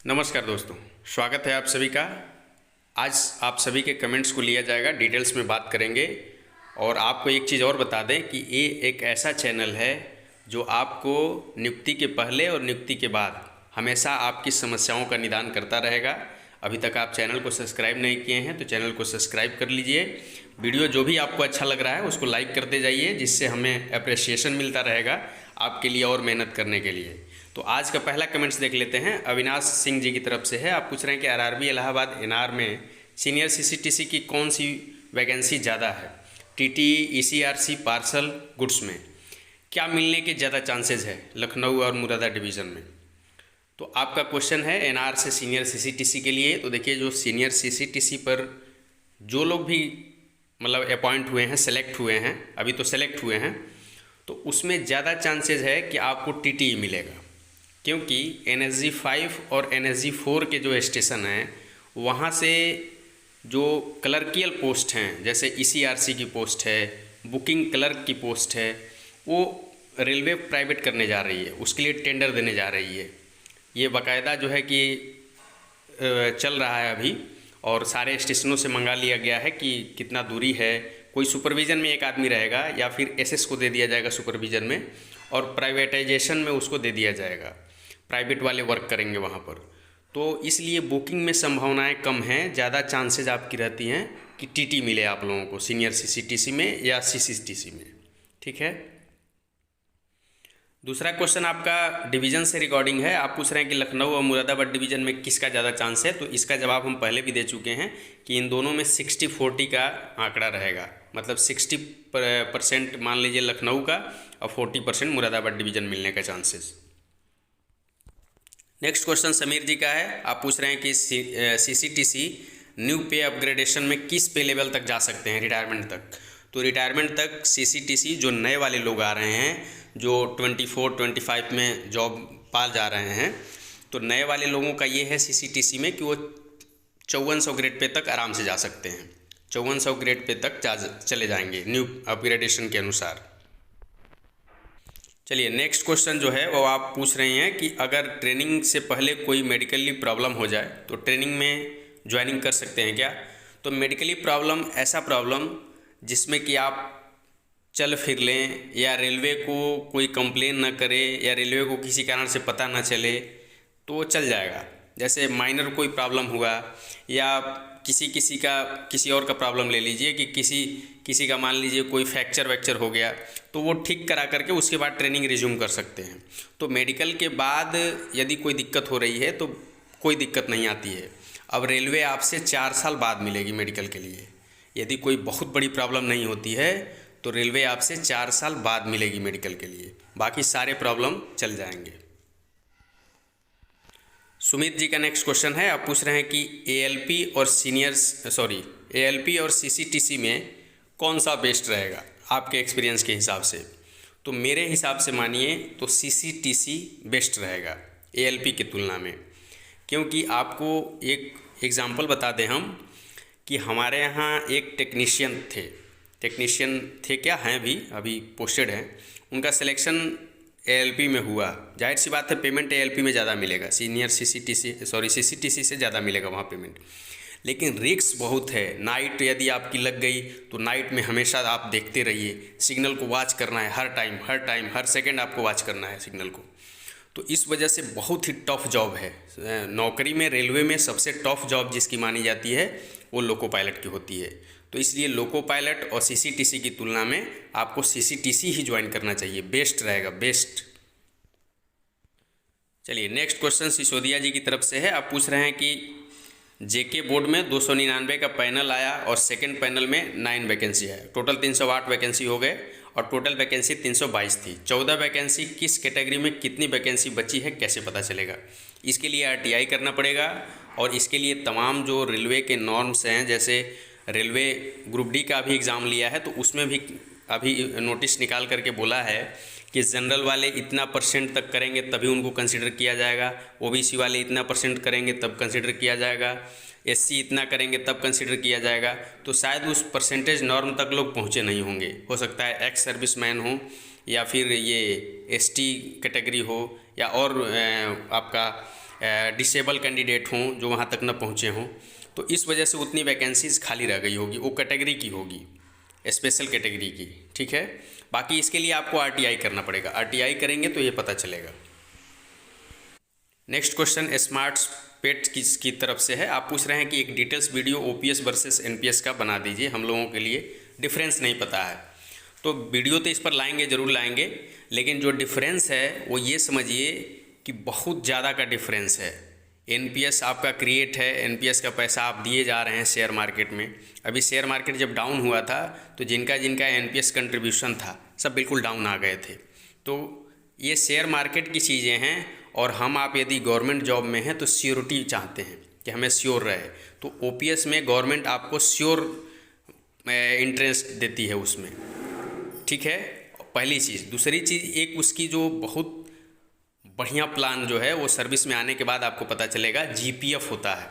नमस्कार दोस्तों, स्वागत है आप सभी का। आज आप सभी के कमेंट्स को लिया जाएगा, डिटेल्स में बात करेंगे। और आपको एक चीज़ और बता दें कि ये एक ऐसा चैनल है जो आपको नियुक्ति के पहले और नियुक्ति के बाद हमेशा आपकी समस्याओं का निदान करता रहेगा। अभी तक आप चैनल को सब्सक्राइब नहीं किए हैं तो चैनल को सब्सक्राइब कर लीजिए। वीडियो जो भी आपको अच्छा लग रहा है उसको लाइक करते जाइए, जिससे हमें अप्रिसिएशन मिलता रहेगा आपके लिए और मेहनत करने के लिए। तो आज का पहला कमेंट्स देख लेते हैं। अविनाश सिंह जी की तरफ से है। आप पूछ रहे हैं कि आरआरबी इलाहाबाद एनआर में सीनियर सीसीटीसी की कौन सी वैकेंसी ज़्यादा है, टीटी, ईसीआरसी, पार्सल, गुड्स में क्या मिलने के ज़्यादा चांसेस है लखनऊ और मुरादा डिवीज़न में। तो आपका क्वेश्चन है एनआर से सीनियर सीसीटीसी के लिए। तो देखिए, जो सीनियर सीसीटीसी पर जो लोग भी मतलब अपॉइंट हुए हैं, सेलेक्ट हुए हैं, अभी तो सेलेक्ट हुए हैं, तो उसमें ज़्यादा चांसेस है कि आपको टीटी मिलेगा। क्योंकि एनएसजी 5 और एनएसजी 4 के जो स्टेशन हैं वहाँ से जो क्लर्कियल पोस्ट हैं, जैसे ईसीआरसी की पोस्ट है, बुकिंग क्लर्क की पोस्ट है, वो रेलवे प्राइवेट करने जा रही है, उसके लिए टेंडर देने जा रही है। ये बाकायदा जो है कि चल रहा है अभी, और सारे स्टेशनों से मंगा लिया गया है कि कितना दूरी है। कोई सुपरविज़न में एक आदमी रहेगा या फिर एसएस को दे दिया जाएगा सुपरविज़न में, और प्राइवेटाइजेशन में उसको दे दिया जाएगा। प्राइवेट वाले वर्क करेंगे वहाँ पर। तो इसलिए बुकिंग में संभावनाएं कम हैं, ज़्यादा चांसेज आपकी रहती हैं कि टीटी मिले आप लोगों को सीनियर सीसीटीसी में या सीसीटीसी में। ठीक है। दूसरा क्वेश्चन आपका डिवीज़न से रिकॉर्डिंग है। आप पूछ रहे हैं कि लखनऊ और मुरादाबाद डिवीज़न में किसका ज़्यादा चांस है। तो इसका जवाब हम पहले भी दे चुके हैं कि इन दोनों में 60-40 का आंकड़ा रहेगा। मतलब 60% मान लीजिए लखनऊ का और 40% मुरादाबाद डिवीज़न मिलने का चांसेस। नेक्स्ट क्वेश्चन समीर जी का है। आप पूछ रहे हैं कि सीसीटीसी न्यू पे अपग्रेडेशन में किस पे लेवल तक जा सकते हैं, रिटायरमेंट तक। तो रिटायरमेंट तक सीसीटीसी जो नए वाले लोग आ रहे हैं, जो 24-25 में जॉब पा जा रहे हैं, तो नए वाले लोगों का ये है सीसीटीसी में कि वो 5400 ग्रेड पे तक आराम से जा सकते हैं। 5400 ग्रेड पे तक चले जाएंगे न्यू अपग्रेडेशन के अनुसार। चलिए, नेक्स्ट क्वेश्चन जो है वो आप पूछ रही हैं कि अगर ट्रेनिंग से पहले कोई मेडिकली प्रॉब्लम हो जाए तो ट्रेनिंग में ज्वाइनिंग कर सकते हैं क्या। तो मेडिकली प्रॉब्लम ऐसा प्रॉब्लम जिसमें कि आप चल फिर लें, या रेलवे को कोई कंप्लेन ना करे, या रेलवे को किसी कारण से पता ना चले, तो वो चल जाएगा। जैसे माइनर कोई प्रॉब्लम हुआ, या किसी और का प्रॉब्लम ले लीजिए कि किसी का मान लीजिए कोई फ्रैक्चर वैक्चर हो गया, तो वो ठीक करा करके उसके बाद ट्रेनिंग रिज्यूम कर सकते हैं। तो मेडिकल के बाद यदि कोई दिक्कत हो रही है तो कोई दिक्कत नहीं आती है। अब रेलवे आपसे 4 साल बाद मिलेगी मेडिकल के लिए। यदि कोई बहुत बड़ी प्रॉब्लम नहीं होती है तो रेलवे आपसे 4 साल बाद मिलेगी मेडिकल के लिए, बाकी सारे प्रॉब्लम चल जाएंगे। सुमित जी का नेक्स्ट क्वेश्चन है। आप पूछ रहे हैं कि एएलपी और सीसीटीसी में कौन सा बेस्ट रहेगा आपके एक्सपीरियंस के हिसाब से। तो मेरे हिसाब से मानिए तो सीसीटीसी बेस्ट रहेगा एएलपी की तुलना में। क्योंकि आपको एक एग्ज़ाम्पल बता दें हम कि हमारे यहाँ एक टेक्नीशियन थे क्या हैं, भी अभी पोस्टेड हैं, उनका सिलेक्शन एएलपी में हुआ। जाहिर सी बात है पेमेंट एएलपी में ज़्यादा मिलेगा, सीसीटीसी से ज़्यादा मिलेगा वहाँ पेमेंट। लेकिन रिस्क बहुत है। नाइट यदि आपकी लग गई तो नाइट में हमेशा आप देखते रहिए, सिग्नल को वॉच करना है, हर सेकंड आपको वॉच करना है सिग्नल को। तो इस वजह से बहुत ही टफ जॉब है। नौकरी में, रेलवे में सबसे टफ जॉब जिसकी मानी जाती है वो लोको पायलट की होती है। तो इसलिए लोको पायलट और सीसीटीसी की तुलना में आपको सीसीटीसी ही ज्वाइन करना चाहिए, बेस्ट रहेगा, बेस्ट। चलिए, नेक्स्ट क्वेश्चन सिसोदिया जी की तरफ से है। आप पूछ रहे हैं कि जेके बोर्ड में 299 का पैनल आया और सेकंड पैनल में 9 वैकेंसी है, टोटल 308 वैकेंसी हो गए, और टोटल वैकेंसी 322 थी। 14 वैकेंसी किस कैटेगरी में कितनी वैकेंसी बची है कैसे पता चलेगा। इसके लिए आरटीआई करना पड़ेगा, और इसके लिए तमाम जो रेलवे के नॉर्म्स हैं, जैसे रेलवे ग्रुप डी का भी एग्ज़ाम लिया है तो उसमें भी अभी नोटिस निकाल करके बोला है कि जनरल वाले इतना % तक करेंगे तभी उनको कंसिडर किया जाएगा, ओबीसी वाले इतना % करेंगे तब कंसिडर किया जाएगा, एससी इतना करेंगे तब कंसिडर किया जाएगा। तो शायद उस परसेंटेज नॉर्म तक लोग पहुँचे नहीं होंगे। हो सकता है एक्स सर्विसमैन हो, या फिर ये एसटी कैटेगरी हो, या और आपका डिसेबल कैंडिडेट हों जो वहाँ तक न पहुँचे हों, तो इस वजह से उतनी वैकेंसीज़ खाली रह गई होगी, वो कैटेगरी की होगी, स्पेशल कैटेगरी की। ठीक है, बाकी इसके लिए आपको आरटीआई करना पड़ेगा, आरटीआई करेंगे तो ये पता चलेगा। नेक्स्ट क्वेश्चन स्मार्ट पेट की तरफ से है। आप पूछ रहे हैं कि एक details video OPS versus NPS का बना दीजिए, हम लोगों के लिए डिफरेंस नहीं पता है। तो वीडियो तो इस पर लाएंगे, ज़रूर लाएंगे, लेकिन जो डिफरेंस है वो ये समझिए कि बहुत ज़्यादा का डिफरेंस है। एनपीएस आपका क्रिएट है, एनपीएस का पैसा आप दिए जा रहे हैं शेयर मार्केट में। अभी शेयर मार्केट जब डाउन हुआ था तो जिनका जिनका एनपीएस कंट्रीब्यूशन था सब बिल्कुल डाउन आ गए थे। तो ये शेयर मार्केट की चीज़ें हैं, और हम आप यदि गवर्नमेंट जॉब में हैं तो श्योरिटी चाहते हैं कि हमें श्योर रहे, तो ओपीएस में गवर्नमेंट आपको श्योर इंटरेस्ट देती है उसमें। ठीक है, पहली चीज़। दूसरी चीज़, एक उसकी जो बहुत बढ़िया प्लान जो है वो सर्विस में आने के बाद आपको पता चलेगा, जीपीएफ होता है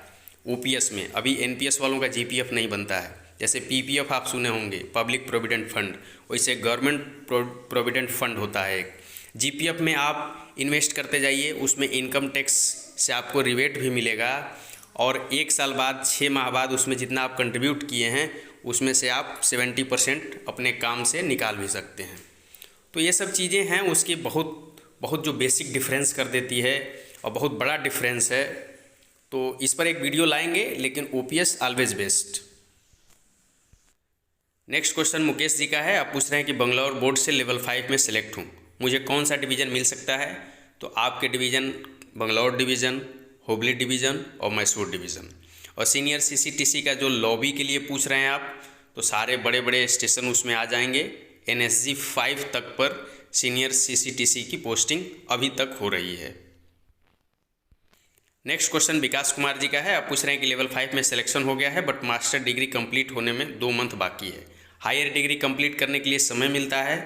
ओपीएस में। अभी एनपीएस वालों का जीपीएफ नहीं बनता है। जैसे पीपीएफ आप सुने होंगे, पब्लिक प्रोविडेंट फंड, वैसे गवर्नमेंट प्रोविडेंट फंड होता है एक। जीपीएफ में आप इन्वेस्ट करते जाइए, उसमें इनकम टैक्स से आपको रिबेट भी मिलेगा, और 1 साल बाद 6 माह बाद उसमें जितना आप कंट्रीब्यूट किए हैं उसमें से आप 70% अपने काम से निकाल भी सकते हैं। तो ये सब चीज़ें हैं, उसकी बहुत जो बेसिक डिफरेंस कर देती है, और बहुत बड़ा डिफरेंस है। तो इस पर एक वीडियो लाएंगे, लेकिन OPS always best. Next question Mukesh ji का है। आप पूछ रहे हैं कि बंगलौर बोर्ड से लेवल 5 में सेलेक्ट हूँ, मुझे कौन सा डिवीज़न मिल सकता है? तो आपके division Bangalore division, Hubli division और मैसूर डिवीज़न। और सीनियर सीसीटीसी का जो लॉबी के लिए पूछ रहे हैं आप, तो सारे बड़े बड़े स्टेशन उसमें आ जाएंगे। एनएसजी 5 तक पर सीनियर सीसीटीसी की पोस्टिंग अभी तक हो रही है। नेक्स्ट क्वेश्चन विकास कुमार जी का है। आप पूछ रहे हैं कि लेवल 5 में सिलेक्शन हो गया है, बट मास्टर डिग्री कंप्लीट होने में 2 मंथ बाकी है। हायर डिग्री कंप्लीट करने के लिए समय मिलता है?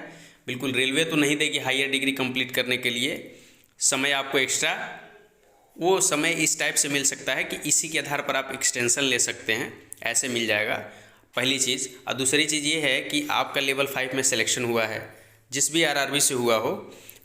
बिल्कुल, रेलवे तो नहीं देगी हायर डिग्री कंप्लीट करने के लिए समय आपको एक्स्ट्रा। वो समय इस टाइप से मिल सकता है कि इसी के आधार पर आप एक्सटेंशन ले सकते हैं, ऐसे मिल जाएगा, पहली चीज़। और दूसरी चीज़ ये है कि आपका लेवल 5 में सिलेक्शन हुआ है, जिस भी आरआरबी से हुआ हो,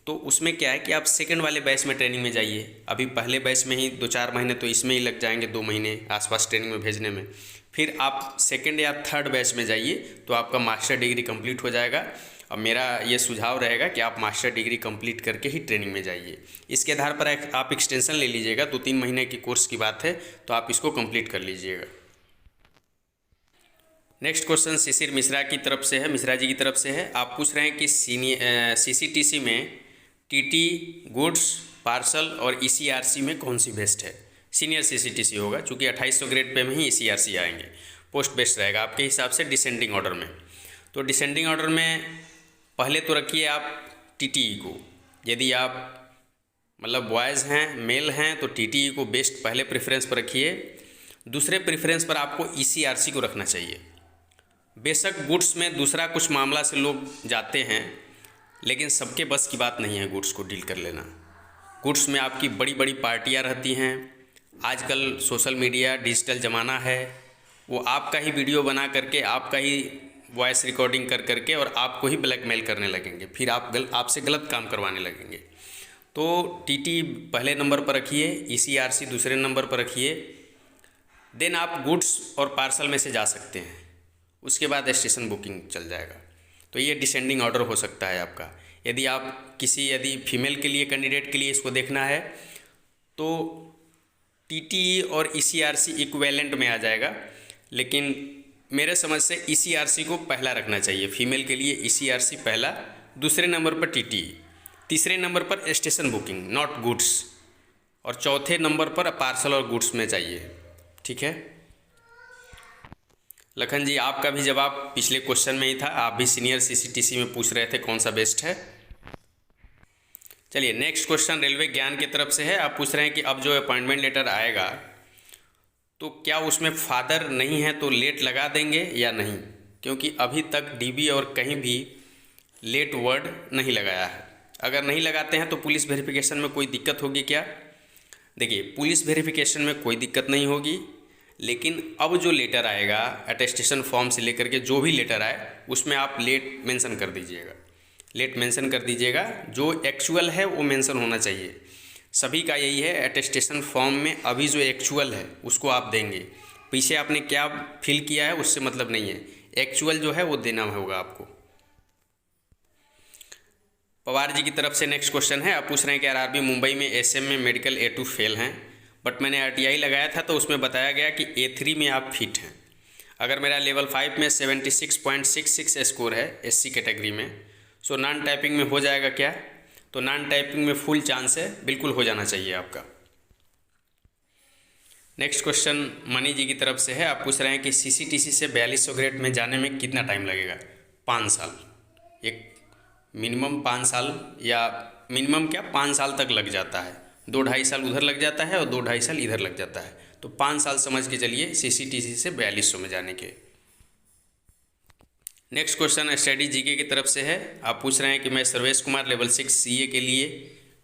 तो उसमें क्या है कि आप सेकंड वाले बैच में ट्रेनिंग में जाइए। अभी पहले बैच में ही 2-4 महीने तो इसमें ही लग जाएंगे, 2 महीने आसपास ट्रेनिंग में भेजने में। फिर आप सेकंड या थर्ड बैच में जाइए तो आपका मास्टर डिग्री कंप्लीट हो जाएगा। और मेरा ये सुझाव रहेगा कि आप मास्टर डिग्री कंप्लीट करके ही ट्रेनिंग में जाइए। इसके आधार पर आप एक्सटेंशन ले लीजिएगा, 2-3 महीने की कोर्स की बात है, तो आप इसको कंप्लीट कर लीजिएगा। नेक्स्ट क्वेश्चन शिशिर मिश्रा की तरफ से है, मिश्रा जी की तरफ से है। आप पूछ रहे हैं कि सीसीटीसी में टीटी, गुड्स, पार्सल और ईसीआरसी में कौन सी बेस्ट है? सीनियर सीसीटीसी होगा, चूँकि 2800 ग्रेड पे में ही ईसीआरसी आएंगे। पोस्ट बेस्ट रहेगा आपके हिसाब से डिसेंडिंग ऑर्डर में। तो डिसेंडिंग ऑर्डर में पहले तो रखिए आप टीटीई को। यदि आप मतलब बॉयज़ हैं, मेल हैं, तो टीटीई को बेस्ट पहले प्रेफरेंस पर रखिए। दूसरे प्रेफरेंस पर आपको ईसीआरसी को रखना चाहिए। बेशक गुड्स में दूसरा कुछ मामला से लोग जाते हैं, लेकिन सबके बस की बात नहीं है गुड्स को डील कर लेना। गुड्स में आपकी बड़ी बड़ी पार्टियां रहती हैं। आजकल सोशल मीडिया डिजिटल ज़माना है, वो आपका ही वीडियो बना करके, आपका ही वॉइस रिकॉर्डिंग कर करके और आपको ही ब्लैकमेल करने लगेंगे, फिर आपसे गलत काम करवाने लगेंगे। तो टीटी पहले नंबर पर रखिए, ईसीआरसी दूसरे नंबर पर रखिए, देन आप गुड्स और पार्सल में से जा सकते हैं, उसके बाद स्टेशन बुकिंग चल जाएगा। तो ये डिसेंडिंग ऑर्डर हो सकता है आपका। यदि फीमेल के लिए, कैंडिडेट के लिए इसको देखना है, तो टीटी और ईसीआरसी इक्विवेलेंट में आ जाएगा, लेकिन मेरे समझ से ईसीआरसी को पहला रखना चाहिए। फीमेल के लिए ईसीआरसी पहला, दूसरे नंबर पर टीटी, तीसरे नंबर पर स्टेशन बुकिंग नॉट गुड्स, और चौथे नंबर पर पार्सल और गुड्स में चाहिए। ठीक है लखन जी, आपका भी जवाब पिछले क्वेश्चन में ही था। आप भी सीनियर सीसीटीसी में पूछ रहे थे कौन सा बेस्ट है। चलिए नेक्स्ट क्वेश्चन रेलवे ज्ञान की तरफ से है। आप पूछ रहे हैं कि अब जो अपॉइंटमेंट लेटर आएगा तो क्या उसमें फादर नहीं है तो लेट लगा देंगे या नहीं, क्योंकि अभी तक डीबी और कहीं भी लेट वर्ड नहीं लगाया है। अगर नहीं लगाते हैं तो पुलिस वेरिफिकेशन में कोई दिक्कत होगी क्या? देखिए, पुलिस वेरिफिकेशन में कोई दिक्कत नहीं होगी, लेकिन अब जो लेटर आएगा अटेस्टेशन फॉर्म से लेकर के जो भी लेटर आए उसमें आप लेट मेंशन कर दीजिएगा। लेट मेंशन कर दीजिएगा, जो एक्चुअल है वो मेंशन होना चाहिए। सभी का यही है, अटेस्टेशन फॉर्म में अभी जो एक्चुअल है उसको आप देंगे। पीछे आपने क्या फिल किया है उससे मतलब नहीं है, एक्चुअल जो है वो देना होगा आपको। पवार जी की तरफ से नेक्स्ट क्वेश्चन है, आप पूछ रहे हैं कि आरआरबी मुंबई में एसएम में मेडिकल A2 फेल हैं, बट मैंने आरटीआई लगाया था तो उसमें बताया गया कि A3 में आप फिट हैं। अगर मेरा लेवल 5 में 76.66 स्कोर है SC कैटेगरी में, सो नॉन टाइपिंग में हो जाएगा क्या? तो नॉन टाइपिंग में फुल चांस है, बिल्कुल हो जाना चाहिए आपका। नेक्स्ट क्वेश्चन मनी जी की तरफ से है, आप पूछ रहे हैं कि CCTC से 4200 ग्रेड में जाने में कितना टाइम लगेगा? 5 साल। एक मिनिमम 5 साल, या मिनिमम क्या 5 साल तक लग जाता है। 2-2.5 साल उधर लग जाता है और 2-2.5 साल इधर लग जाता है, तो 5 साल समझ के चलिए CCTC से 4200 में जाने के। नेक्स्ट क्वेश्चन स्टडी जीके की तरफ से है, आप पूछ रहे हैं कि मैं सर्वेश कुमार लेवल 6 CA के लिए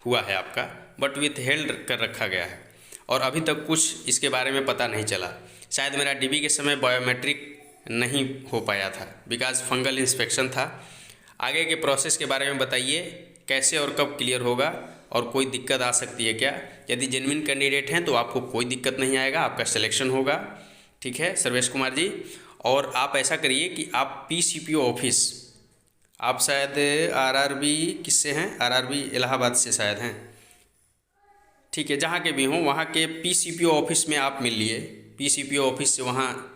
हुआ है आपका, बट विथ हेल्ड कर रखा गया है और अभी तक कुछ इसके बारे में पता नहीं चला। शायद मेरा DB के समय बायोमेट्रिक नहीं हो पाया था बिकॉज फंगल इंस्पेक्शन था। आगे के प्रोसेस के बारे में बताइए, कैसे और कब क्लियर होगा और कोई दिक्कत आ सकती है क्या? यदि जेन्युइन कैंडिडेट हैं तो आपको कोई दिक्कत नहीं आएगा, आपका सिलेक्शन होगा। ठीक है सर्वेश कुमार जी, और आप ऐसा करिए कि आप PCPO ऑफिस, आप शायद RRB किससे हैं? RRB इलाहाबाद से शायद हैं। ठीक है, जहाँ के भी हों वहाँ के PCPO ऑफिस में आप मिल लिए। PCPO ऑफिस से वहाँ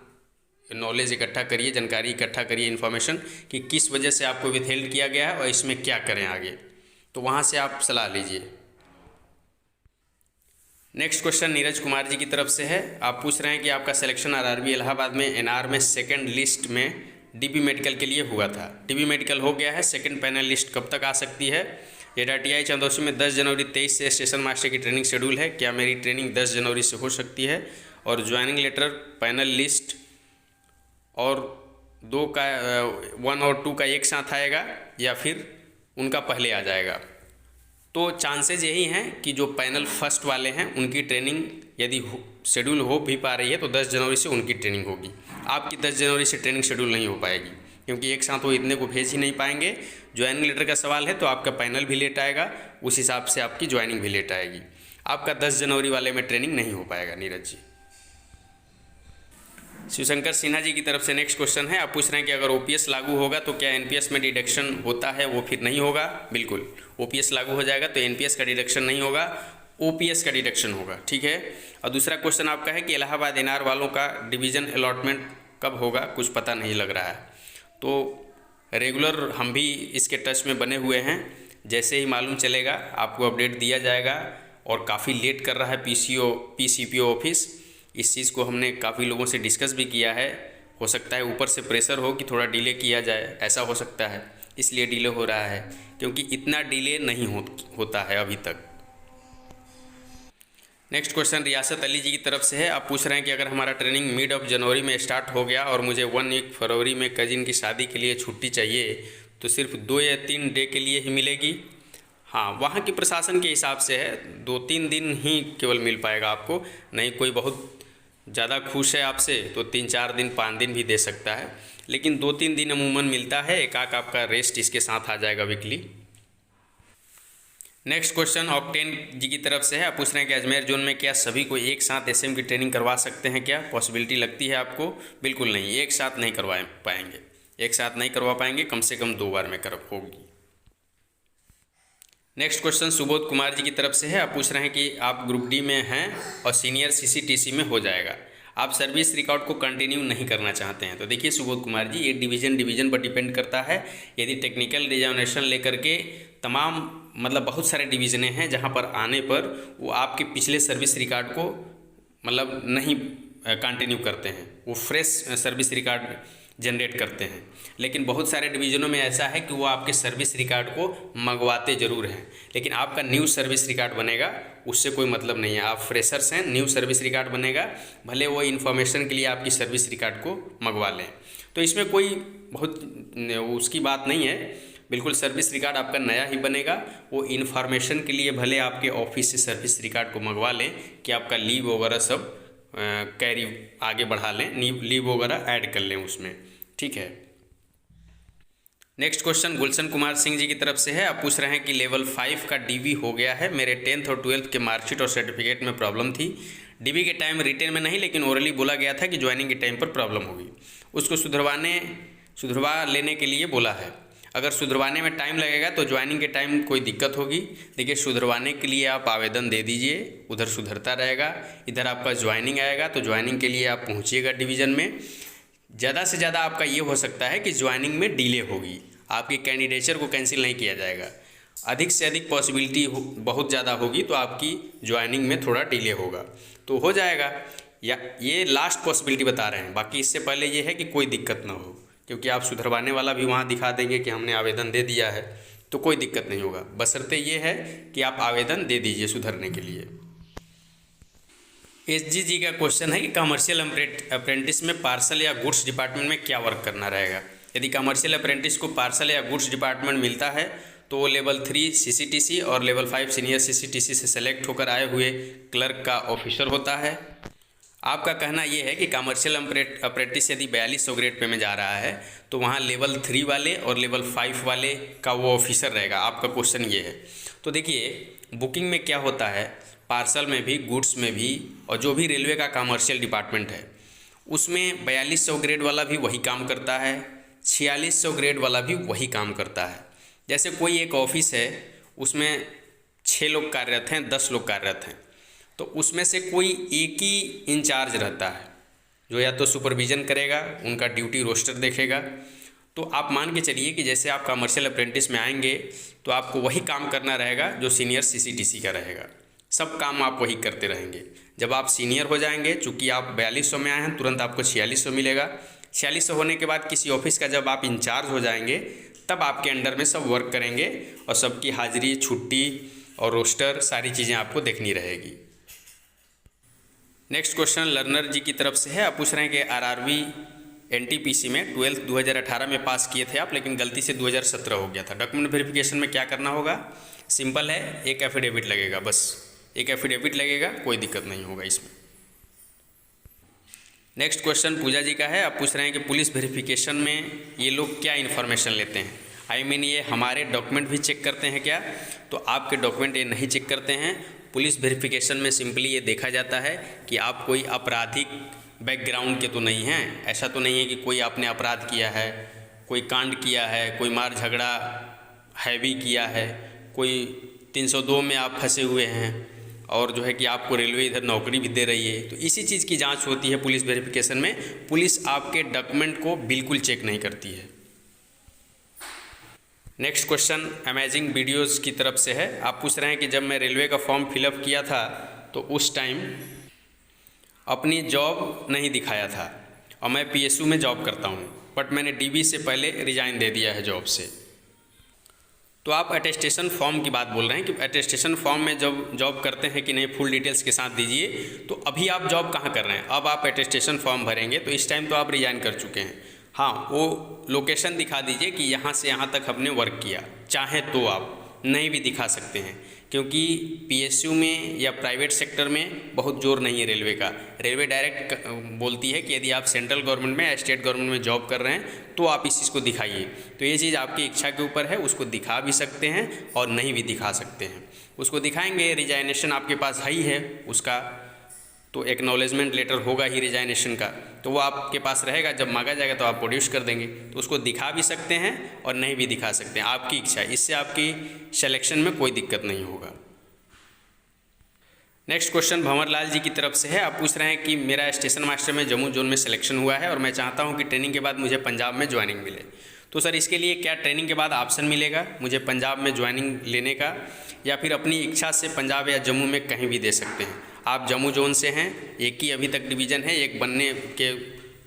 नॉलेज इकट्ठा करिए, जानकारी इकट्ठा करिए, इन्फॉर्मेशन कि किस वजह से आपको विथहेल्ड किया गया है और इसमें क्या करें आगे, तो वहाँ से आप सलाह लीजिए। नेक्स्ट क्वेश्चन नीरज कुमार जी की तरफ से है, आप पूछ रहे हैं कि आपका सिलेक्शन RRB इलाहाबाद में NR में सेकंड लिस्ट में DB मेडिकल के लिए हुआ था, DB मेडिकल हो गया है, सेकंड पैनल लिस्ट कब तक आ सकती है? ये TI चंदौसी में 10 जनवरी 23 से स्टेशन मास्टर की ट्रेनिंग शेड्यूल है, क्या मेरी ट्रेनिंग 10 जनवरी से हो सकती है? और ज्वाइनिंग लेटर, पैनल लिस्ट और 2 का 1 और 2 का एक साथ आएगा या फिर उनका पहले आ जाएगा? तो चांसेज यही हैं कि जो पैनल फर्स्ट वाले हैं उनकी ट्रेनिंग यदि शेड्यूल हो भी पा रही है तो 10 जनवरी से उनकी ट्रेनिंग होगी। आपकी 10 जनवरी से ट्रेनिंग शेड्यूल नहीं हो पाएगी क्योंकि एक साथ वो इतने को भेज ही नहीं पाएंगे। ज्वाइनिंग लेटर का सवाल है तो आपका पैनल भी लेट आएगा, उस हिसाब से आपकी ज्वाइनिंग भी लेट आएगी। आपका 10 जनवरी वाले में ट्रेनिंग नहीं हो पाएगा नीरज जी। शिवशंकर सिन्हा जी की तरफ से नेक्स्ट क्वेश्चन है, आप पूछ रहे हैं कि अगर OPS लागू होगा तो क्या NPS में डिडक्शन होता है वो फिर नहीं होगा? बिल्कुल, OPS लागू हो जाएगा तो NPS का डिडक्शन नहीं होगा, OPS का डिडक्शन होगा। ठीक है, और दूसरा क्वेश्चन आपका है कि इलाहाबाद NR वालों का डिवीज़न अलॉटमेंट कब होगा? कुछ पता नहीं लग रहा है, तो रेगुलर हम भी इसके टच में बने हुए हैं, जैसे ही मालूम चलेगा आपको अपडेट दिया जाएगा। और काफ़ी लेट कर रहा है PCPO ऑफिस, इस चीज़ को हमने काफ़ी लोगों से डिस्कस भी किया है। हो सकता है ऊपर से प्रेशर हो कि थोड़ा डिले किया जाए, ऐसा हो सकता है, इसलिए डिले हो रहा है, क्योंकि इतना डिले नहीं होता है अभी तक। नेक्स्ट क्वेश्चन रियासत अली जी की तरफ से है, आप पूछ रहे हैं कि अगर हमारा ट्रेनिंग मिड ऑफ जनवरी में स्टार्ट हो गया और मुझे 1 वीक फरवरी में कजिन की शादी के लिए छुट्टी चाहिए तो सिर्फ 2 या 3 डे के लिए ही मिलेगी? हाँ, वहाँ की प्रशासन के हिसाब से है, 2-3 दिन ही केवल मिल पाएगा आपको, नहीं कोई बहुत ज़्यादा खुश है आपसे तो 3-4 दिन 5 दिन भी दे सकता है, लेकिन 2-3 दिन अमूमन मिलता है। एक आक आपका रेस्ट इसके साथ आ जाएगा वीकली। नेक्स्ट क्वेश्चन ऑक्टेन जी की तरफ से है, आप पूछ रहे हैं कि अजमेर जोन में क्या सभी को एक साथ SM की ट्रेनिंग करवा सकते हैं? क्या पॉसिबिलिटी लगती है आपको? बिल्कुल नहीं, एक साथ नहीं करवा पाएंगे, एक साथ नहीं करवा पाएंगे, कम से कम 2 बार में होगी। नेक्स्ट क्वेश्चन सुबोध कुमार जी की तरफ से है, आप पूछ रहे हैं कि आप ग्रुप D में हैं और सीनियर CCTC में हो जाएगा, आप सर्विस रिकॉर्ड को कंटिन्यू नहीं करना चाहते हैं। तो देखिए सुबोध कुमार जी, ये डिवीज़न पर डिपेंड करता है। यदि टेक्निकल रिजर्वेशन लेकर के तमाम मतलब बहुत सारे डिवीज़नें हैं जहाँ पर आने पर वो आपके पिछले सर्विस रिकॉर्ड को मतलब नहीं कंटिन्यू करते हैं, वो फ्रेश सर्विस रिकॉर्ड जनरेट करते हैं। लेकिन बहुत सारे डिवीज़नों में ऐसा है कि वो आपके सर्विस रिकॉर्ड को मंगवाते ज़रूर हैं, लेकिन आपका न्यू सर्विस रिकॉर्ड बनेगा, उससे कोई मतलब नहीं है। आप फ्रेशर्स हैं, न्यू सर्विस रिकॉर्ड बनेगा, भले वो इन्फॉर्मेशन के लिए आपकी सर्विस रिकॉर्ड को मंगवा लें, तो इसमें कोई बहुत उसकी बात नहीं है। बिल्कुल सर्विस रिकॉर्ड आपका नया ही बनेगा, वो इन्फॉर्मेशन के लिए भले आपके ऑफिस से सर्विस रिकॉर्ड को मंगवा लें कि आपका लीव वगैरह सब कैरी आगे बढ़ा लें, लीव वगैरह ऐड कर लें उसमें। ठीक है, नेक्स्ट क्वेश्चन गुलशन कुमार सिंह जी की तरफ से है। आप पूछ रहे हैं कि लेवल 5 का डीवी हो गया है, मेरे 10th और 12th के मार्कशीट और सर्टिफिकेट में प्रॉब्लम थी। डीवी के टाइम रिटेन में नहीं लेकिन ओरली बोला गया था कि ज्वाइनिंग के टाइम पर प्रॉब्लम होगी, उसको सुधरवा लेने के लिए बोला है। अगर सुधरवाने में टाइम लगेगा तो ज्वाइनिंग के टाइम कोई दिक्कत होगी। देखिए, सुधरवाने के लिए आप आवेदन दे दीजिए, उधर सुधरता रहेगा, इधर आपका ज्वाइनिंग आएगा तो ज्वाइनिंग के लिए आप पहुँचिएगा डिवीज़न में। ज़्यादा से ज़्यादा आपका ये हो सकता है कि ज्वाइनिंग में डिले होगी, आपकी कैंडिडेचर को कैंसिल नहीं किया जाएगा। अधिक से अधिक पॉसिबिलिटी बहुत ज़्यादा होगी तो आपकी ज्वाइनिंग में थोड़ा डिले होगा, तो हो जाएगा। या ये लास्ट पॉसिबिलिटी बता रहे हैं, बाकी इससे पहले ये है कि कोई दिक्कत ना हो, क्योंकि आप सुधरवाने वाला भी वहाँ दिखा देंगे कि हमने आवेदन दे दिया है, तो कोई दिक्कत नहीं होगा। बशर्ते ये है कि आप आवेदन दे दीजिए सुधरने के लिए। SG जी का क्वेश्चन है कि कमर्शियल अप्रेंटिस में पार्सल या गुड्स डिपार्टमेंट में क्या वर्क करना रहेगा। यदि कमर्शियल अप्रेंटिस को पार्सल या गुड्स डिपार्टमेंट मिलता है तो वो लेवल 3 CCTC और लेवल 5 सीनियर CCTC से सेलेक्ट होकर आए हुए क्लर्क का ऑफिसर होता है। आपका कहना ये है कि कमर्शियल अप्रेंटिस यदि 4200 ग्रेड पे में जा रहा है तो वहाँ लेवल 3 वाले और लेवल 5 वाले का वो ऑफिसर रहेगा, आपका क्वेश्चन ये है। तो देखिए, बुकिंग में क्या होता है, पार्सल में भी, गुड्स में भी, और जो भी रेलवे का कमर्शियल डिपार्टमेंट है उसमें 4200 ग्रेड वाला भी वही काम करता है, 4600 ग्रेड वाला भी वही काम करता है। जैसे कोई एक ऑफिस है, उसमें 6 लोग कार्यरत हैं, 10 लोग कार्यरत हैं, तो उसमें से कोई एक ही इंचार्ज रहता है जो या तो सुपरविज़न करेगा, उनका ड्यूटी रोस्टर देखेगा। तो आप मान के चलिए कि जैसे आप कमर्शियल अप्रेंटिस में आएंगे तो आपको वही काम करना रहेगा जो सीनियर CCTC का रहेगा, सब काम आप वही करते रहेंगे। जब आप सीनियर हो जाएंगे, चूँकि आप 4200 में आए हैं, तुरंत आपको 4600 मिलेगा। 4600 होने के बाद किसी ऑफिस का जब आप इंचार्ज हो जाएंगे तब आपके अंडर में सब वर्क करेंगे और सबकी हाजिरी, छुट्टी और रोस्टर, सारी चीज़ें आपको देखनी रहेगी। नेक्स्ट क्वेश्चन लर्नर जी की तरफ से है। आप पूछ रहे हैं कि RRB NTPC में 12th 2018 में पास किए थे आप, लेकिन गलती से 2017 हो गया था। डॉक्यूमेंट वेरिफिकेशन में क्या करना होगा? सिंपल है, एक एफिडेविट लगेगा, बस एक एफिडेविट लगेगा, कोई दिक्कत नहीं होगा इसमें। नेक्स्ट क्वेश्चन पूजा जी का है। आप पूछ रहे हैं कि पुलिस वेरिफिकेशन में ये लोग क्या इन्फॉर्मेशन लेते हैं, ये हमारे डॉक्यूमेंट भी चेक करते हैं क्या? तो आपके डॉक्यूमेंट ये नहीं चेक करते हैं। पुलिस वेरिफिकेशन में सिंपली ये देखा जाता है कि आप कोई आपराधिक बैकग्राउंड के तो नहीं हैं। ऐसा तो नहीं है कि कोई आपने अपराध किया है, कोई कांड किया है, कोई मार झगड़ा हैवी किया है, कोई 302 में आप फंसे हुए हैं और जो है कि आपको रेलवे इधर नौकरी भी दे रही है। तो इसी चीज़ की जांच होती है पुलिस वेरिफिकेशन में। पुलिस आपके डॉक्यूमेंट को बिल्कुल चेक नहीं करती है। नेक्स्ट क्वेश्चन अमेजिंग वीडियोज़ की तरफ से है। आप पूछ रहे हैं कि जब मैं रेलवे का फॉर्म फिलअप किया था तो उस टाइम अपनी जॉब नहीं दिखाया था और मैं PSU में जॉब करता हूँ, बट मैंने DB से पहले रिज़ाइन दे दिया है जॉब से। तो आप अटेस्टेशन फॉर्म की बात बोल रहे हैं कि अटेस्टेशन फॉर्म में जब जॉब करते हैं कि नहीं, फुल डिटेल्स के साथ दीजिए। तो अभी आप जॉब कहाँ कर रहे हैं? अब आप अटेस्टेशन फॉर्म भरेंगे तो इस टाइम तो आप रिज़ाइन कर चुके हैं। हाँ, वो लोकेशन दिखा दीजिए कि यहाँ से यहाँ तक हमने वर्क किया। चाहे तो आप नहीं भी दिखा सकते हैं, क्योंकि PSU में या प्राइवेट सेक्टर में बहुत जोर नहीं है रेलवे का। रेलवे डायरेक्ट बोलती है कि यदि आप सेंट्रल गवर्नमेंट में या स्टेट गवर्नमेंट में जॉब कर रहे हैं तो आप इस चीज़ को दिखाइए। तो ये चीज़ आपकी इच्छा के ऊपर है, उसको दिखा भी सकते हैं और नहीं भी दिखा सकते हैं। उसको दिखाएंगे, रिजाइनेशन आपके पास है ही है उसका, तो एक्नॉलेजमेंट लेटर होगा ही रिजाइनेशन का, तो वो आपके पास रहेगा। जब मांगा जाएगा तो आप प्रोड्यूस कर देंगे। तो उसको दिखा भी सकते हैं और नहीं भी दिखा सकते हैं, आपकी इच्छा। इससे आपकी सिलेक्शन में कोई दिक्कत नहीं होगा। नेक्स्ट क्वेश्चन भंवर लाल जी की तरफ से है। आप पूछ रहे हैं कि मेरा स्टेशन मास्टर में जम्मू जोन में सिलेक्शन हुआ है और मैं चाहता हूं कि ट्रेनिंग के बाद मुझे पंजाब में ज्वाइनिंग मिले। तो सर, इसके लिए क्या ट्रेनिंग के बाद ऑप्शन मिलेगा मुझे पंजाब में ज्वाइनिंग लेने का, या फिर अपनी इच्छा से पंजाब या जम्मू में कहीं भी दे सकते हैं? आप जम्मू जोन से हैं, एक ही अभी तक डिवीज़न है, एक बनने के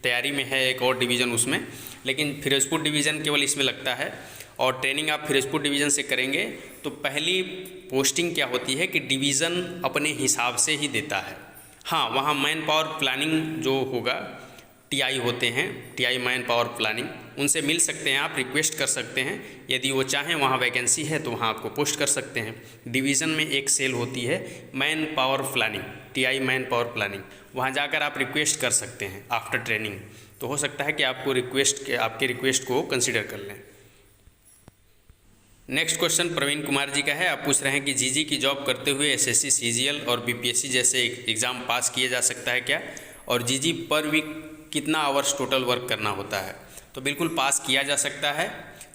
तैयारी में है एक और डिवीज़न उसमें, लेकिन फिरोजपुर डिवीज़न केवल इसमें लगता है। और ट्रेनिंग आप फिरोजपुर डिवीज़न से करेंगे तो पहली पोस्टिंग क्या होती है कि डिवीज़न अपने हिसाब से ही देता है। हाँ, वहाँ मैन पावर प्लानिंग जो होगा, TI होते हैं, TI मैन पावर प्लानिंग, उनसे मिल सकते हैं, आप रिक्वेस्ट कर सकते हैं। यदि वो चाहें वहाँ वैकेंसी है तो वहाँ आपको पोस्ट कर सकते हैं। डिवीज़न में एक सेल होती है man power planning, TI man power planning, वहाँ जाकर आप रिक्वेस्ट कर सकते हैं आफ्टर ट्रेनिंग। तो हो सकता है कि आपकी रिक्वेस्ट को कंसिडर कर लें। नेक्स्ट क्वेश्चन प्रवीण कुमार जी का है। आप पूछ रहे हैं कि जीजी की जॉब करते हुए एसएससी, सीजीएल और बीपीएससी जैसे एग्ज़ाम पास किया जा सकता है क्या, और जीजी पर वीक कितना आवर्स टोटल वर्क करना होता है। तो बिल्कुल पास किया जा सकता है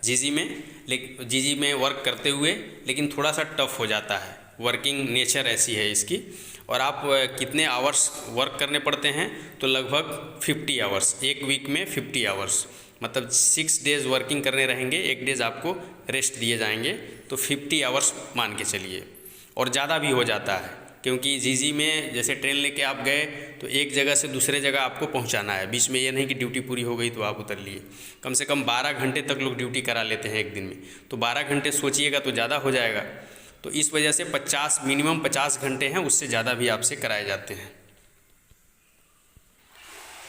जीजी में, लेकिन जीजी में वर्क करते हुए, लेकिन थोड़ा सा टफ हो जाता है, वर्किंग नेचर ऐसी है इसकी। और आप कितने आवर्स वर्क करने पड़ते हैं, तो लगभग 50 आवर्स, एक वीक में 50 आवर्स, मतलब 6 डेज़ वर्किंग करने रहेंगे, 1 डेज़ आपको रेस्ट दिए जाएंगे, तो 50 आवर्स मान के चलिए। और ज़्यादा भी हो जाता है, क्योंकि जीजी में जैसे ट्रेन लेके आप गए तो एक जगह से दूसरे जगह आपको पहुंचाना है, बीच में ये नहीं कि ड्यूटी पूरी हो गई तो आप उतर लिए। कम से कम 12 घंटे तक लोग ड्यूटी करा लेते हैं एक दिन में, तो 12 घंटे सोचिएगा तो ज़्यादा हो जाएगा। तो इस वजह से 50 मिनिमम 50 घंटे हैं, उससे ज़्यादा भी आपसे कराए जाते हैं।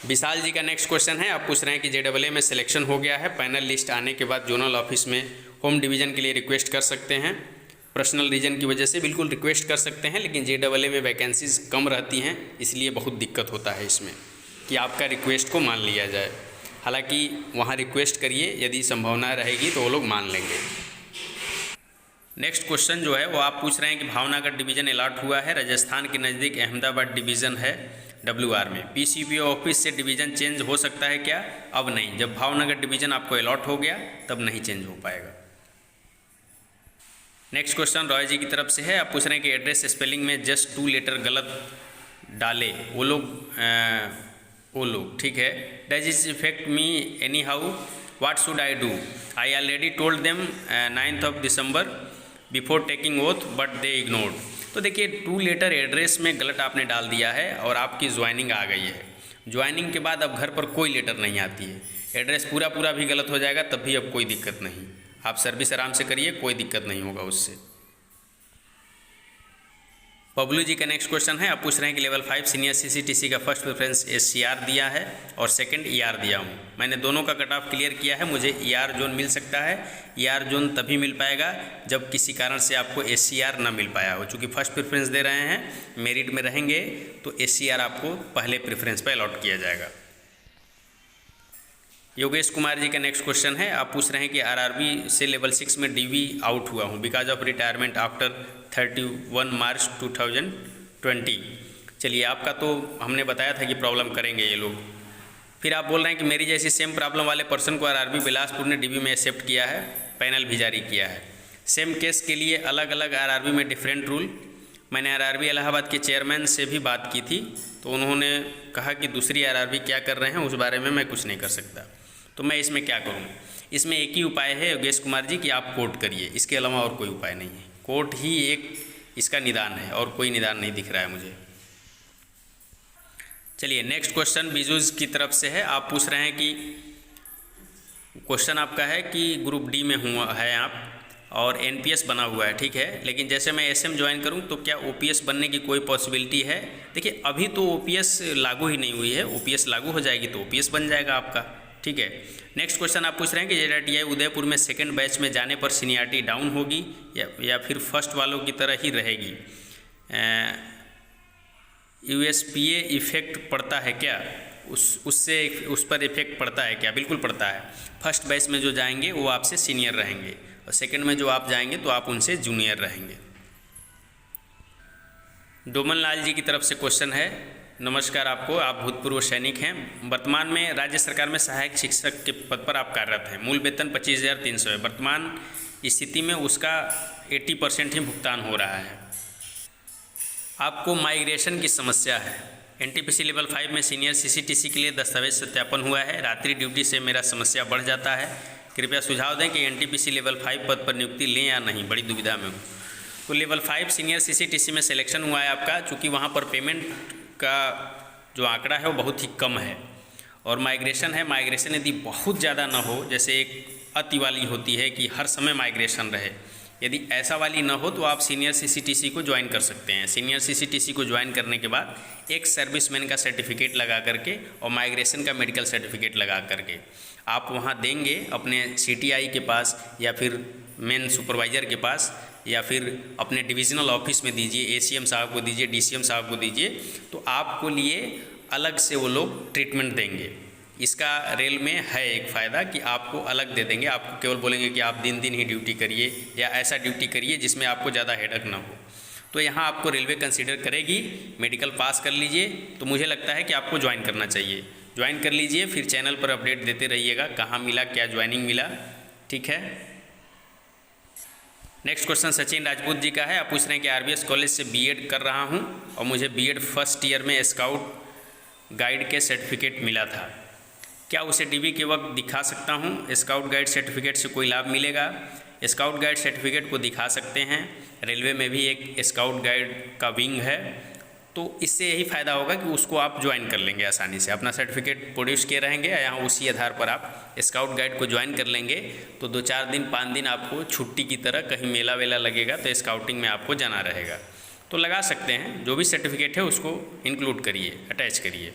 विशाल जी का नेक्स्ट क्वेश्चन है। आप पूछ रहे हैं कि जेडबलए में सिलेक्शन हो गया है, पैनल लिस्ट आने के बाद जोनल ऑफिस में होम डिवीज़न के लिए रिक्वेस्ट कर सकते हैं। पर्सनल रीजन की वजह से बिल्कुल रिक्वेस्ट कर सकते हैं, लेकिन जेडबलए में वैकेंसीज कम रहती हैं, इसलिए बहुत दिक्कत होता है इसमें कि आपका रिक्वेस्ट को मान लिया जाए। हालांकि वहाँ रिक्वेस्ट करिए, यदि संभावना रहेगी तो वो लोग मान लेंगे। नेक्स्ट क्वेश्चन जो है वो आप पूछ रहे हैं कि भावनगर डिवीज़न अलॉट हुआ है, राजस्थान के नज़दीक अहमदाबाद डिवीज़न है WR में, PCPO ऑफिस से डिवीज़न चेंज हो सकता है क्या। अब नहीं, जब भावनगर डिवीज़न आपको अलॉट हो गया तब नहीं चेंज हो पाएगा। नेक्स्ट क्वेश्चन रॉय जी की तरफ से है। आप पूछ रहे हैं कि एड्रेस स्पेलिंग में जस्ट 2 लेटर गलत डाले वो लोग ठीक है। Does is effect me any how, what should I do, I already told them 9 December before taking oath but they ignored. तो देखिए 2 लेटर एड्रेस में गलत आपने डाल दिया है और आपकी ज्वाइनिंग आ गई है। ज्वाइनिंग के बाद अब घर पर कोई लेटर नहीं आती है, एड्रेस पूरा भी गलत हो जाएगा तब भी अब कोई दिक्कत नहीं, आप सर्विस आराम से करिए, कोई दिक्कत नहीं होगा उससे। बबलू जी का नेक्स्ट क्वेश्चन है। आप पूछ रहे हैं कि लेवल 5 सीनियर CCTC का फर्स्ट प्रेफरेंस SCR दिया है और सेकंड ER दिया हूँ, मैंने दोनों का कट ऑफ क्लियर किया है, मुझे ER जोन मिल सकता है। ER जोन तभी मिल पाएगा जब किसी कारण से आपको SCR ना मिल पाया हो। चूँकि फर्स्ट प्रेफरेंस दे रहे हैं, मेरिट में रहेंगे तो SCR आपको पहले प्रेफरेंस पर अलॉट किया जाएगा। योगेश कुमार जी का नेक्स्ट क्वेश्चन है। आप पूछ रहे हैं कि RRB से लेवल 6 में DV आउट हुआ हूँ बिकॉज ऑफ रिटायरमेंट आफ्टर 31 मार्च 2020। चलिए, आपका तो हमने बताया था कि प्रॉब्लम करेंगे ये लोग। फिर आप बोल रहे हैं कि मेरी जैसी सेम प्रॉब्लम वाले पर्सन को RRB बिलासपुर ने DV में एक्सेप्ट किया है, पैनल भी जारी किया है। सेम केस के लिए अलग अलग RRB में डिफरेंट रूल। मैंने RRB इलाहाबाद के चेयरमैन से भी बात की थी, तो उन्होंने कहा कि दूसरी RRB क्या कर रहे हैं उस बारे में मैं कुछ नहीं कर सकता। तो मैं इसमें क्या करूं? इसमें एक ही उपाय है योगेश कुमार जी कि आप कोर्ट करिए, इसके अलावा और कोई उपाय नहीं है। कोर्ट ही एक इसका निदान है और कोई निदान नहीं दिख रहा है मुझे। चलिए, नेक्स्ट क्वेश्चन बीजूज की तरफ से है। आप पूछ रहे हैं कि क्वेश्चन आपका है कि ग्रुप डी में हुआ है आप और NPS बना हुआ है, ठीक है, लेकिन जैसे मैं SM ज्वाइन करूं तो क्या OPS बनने की कोई पॉसिबिलिटी है? देखिए, अभी तो OPS लागू ही नहीं हुई है, OPS लागू हो जाएगी तो OPS बन जाएगा आपका, ठीक है। नेक्स्ट क्वेश्चन आप पूछ रहे हैं कि JTI उदयपुर में सेकंड बैच में जाने पर सीनियरिटी डाउन होगी या फिर फर्स्ट वालों की तरह ही रहेगी। USPA इफेक्ट पड़ता है क्या, उससे उस पर इफेक्ट पड़ता है क्या? बिल्कुल पड़ता है। फर्स्ट बैच में जो जाएंगे वो आपसे सीनियर रहेंगे और सेकंड में जो आप जाएंगे तो आप उनसे जूनियर रहेंगे। डोमन लाल जी की तरफ से क्वेश्चन है। नमस्कार आपको, आप भूतपूर्व सैनिक हैं, वर्तमान में राज्य सरकार में सहायक शिक्षक के पद पर आप कार्यरत हैं, मूल वेतन 25,300 है, वर्तमान स्थिति में उसका 80% ही भुगतान हो रहा है। आपको माइग्रेशन की समस्या है। NTPC लेवल 5 में सीनियर CCTC के लिए दस्तावेज सत्यापन हुआ है, रात्रि ड्यूटी से मेरा समस्या बढ़ जाता है, कृपया सुझाव दें कि NTPC लेवल 5 पद पर नियुक्ति लें या नहीं, बड़ी दुविधा में हूँ। तो लेवल 5 सीनियर CCTC में सिलेक्शन हुआ है आपका, चूँकि वहाँ पर पेमेंट का जो आंकड़ा है वो बहुत ही कम है और माइग्रेशन है। माइग्रेशन यदि बहुत ज़्यादा ना हो, जैसे एक अति वाली होती है कि हर समय माइग्रेशन रहे, यदि ऐसा वाली ना हो तो आप सीनियर CCTC को ज्वाइन कर सकते हैं। सीनियर CCTC को ज्वाइन करने के बाद एक सर्विसमैन का सर्टिफिकेट लगा करके और माइग्रेशन का मेडिकल सर्टिफिकेट लगा करके आप वहाँ देंगे अपने CTI के पास या फिर मेन सुपरवाइज़र के पास या फिर अपने डिविज़नल ऑफिस में दीजिए, ACM साहब को दीजिए, DCM साहब को दीजिए, तो आपको लिए अलग से वो लोग ट्रीटमेंट देंगे। इसका रेल में है एक फ़ायदा कि आपको अलग दे देंगे, आपको केवल बोलेंगे कि आप दिन ही ड्यूटी करिए या ऐसा ड्यूटी करिए जिसमें आपको ज़्यादा हेडेक ना हो। तो यहाँ आपको रेलवे कंसीडर करेगी, मेडिकल पास कर लीजिए, तो मुझे लगता है कि आपको ज्वाइन करना चाहिए। ज्वाइन कर लीजिए, फिर चैनल पर अपडेट देते रहिएगा कहाँ मिला, क्या ज्वाइनिंग मिला, ठीक है। नेक्स्ट क्वेश्चन सचिन राजपूत जी का है। आप पूछ रहे हैं कि आरबीएस कॉलेज से बीएड कर रहा हूँ और मुझे बीएड फर्स्ट ईयर में स्काउट गाइड के सर्टिफिकेट मिला था, क्या उसे डीबी के वक्त दिखा सकता हूँ? स्काउट गाइड सर्टिफिकेट से कोई लाभ मिलेगा? स्काउट गाइड सर्टिफिकेट को दिखा सकते हैं। रेलवे में भी एक स्काउट गाइड का विंग है, तो इससे यही फ़ायदा होगा कि उसको आप ज्वाइन कर लेंगे आसानी से। अपना सर्टिफिकेट प्रोड्यूस किए रहेंगे, यहाँ उसी आधार पर आप स्काउट गाइड को ज्वाइन कर लेंगे, तो 2-4 दिन 5 दिन आपको छुट्टी की तरह कहीं मेला वेला लगेगा तो स्काउटिंग में आपको जाना रहेगा, तो लगा सकते हैं। जो भी सर्टिफिकेट है उसको इंक्लूड करिए, अटैच करिए।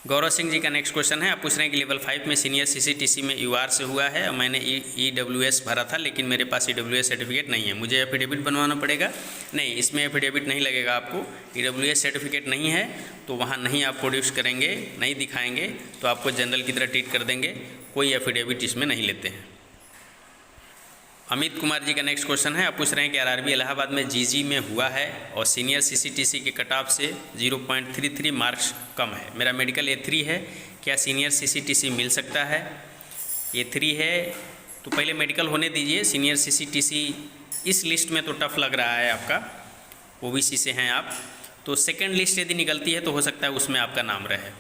गौरव सिंह जी का नेक्स्ट क्वेश्चन है। आप पूछ रहे हैं कि लेवल 5 में सीनियर सीसीटीसी में यूआर से हुआ है और मैंने ईडब्ल्यूएस भरा था, लेकिन मेरे पास ईडब्ल्यूएस सर्टिफिकेट नहीं है, मुझे एफिडेविट बनवाना पड़ेगा? नहीं, इसमें एफिडेविट नहीं लगेगा आपको। ईडब्ल्यूएस सर्टिफिकेट नहीं है तो वहाँ नहीं आप प्रोड्यूस करेंगे, नहीं दिखाएंगे तो आपको जनरल की तरह ट्रीट कर देंगे, कोई एफिडेविट इसमें नहीं लेते हैं। अमित कुमार जी का नेक्स्ट क्वेश्चन है। आप पूछ रहे हैं कि आरआरबी इलाहाबाद में जीजी में हुआ है और सीनियर सीसीटीसी के कट ऑफ से 0.33 मार्क्स कम है, मेरा मेडिकल A3 है, क्या सीनियर सीसीटीसी मिल सकता है? A3 है तो पहले मेडिकल होने दीजिए। सीनियर सीसीटीसी इस लिस्ट में तो टफ लग रहा है आपका, ओबीसी से हैं आप, तो सेकेंड लिस्ट यदि निकलती है तो हो सकता है उसमें आपका नाम रहे।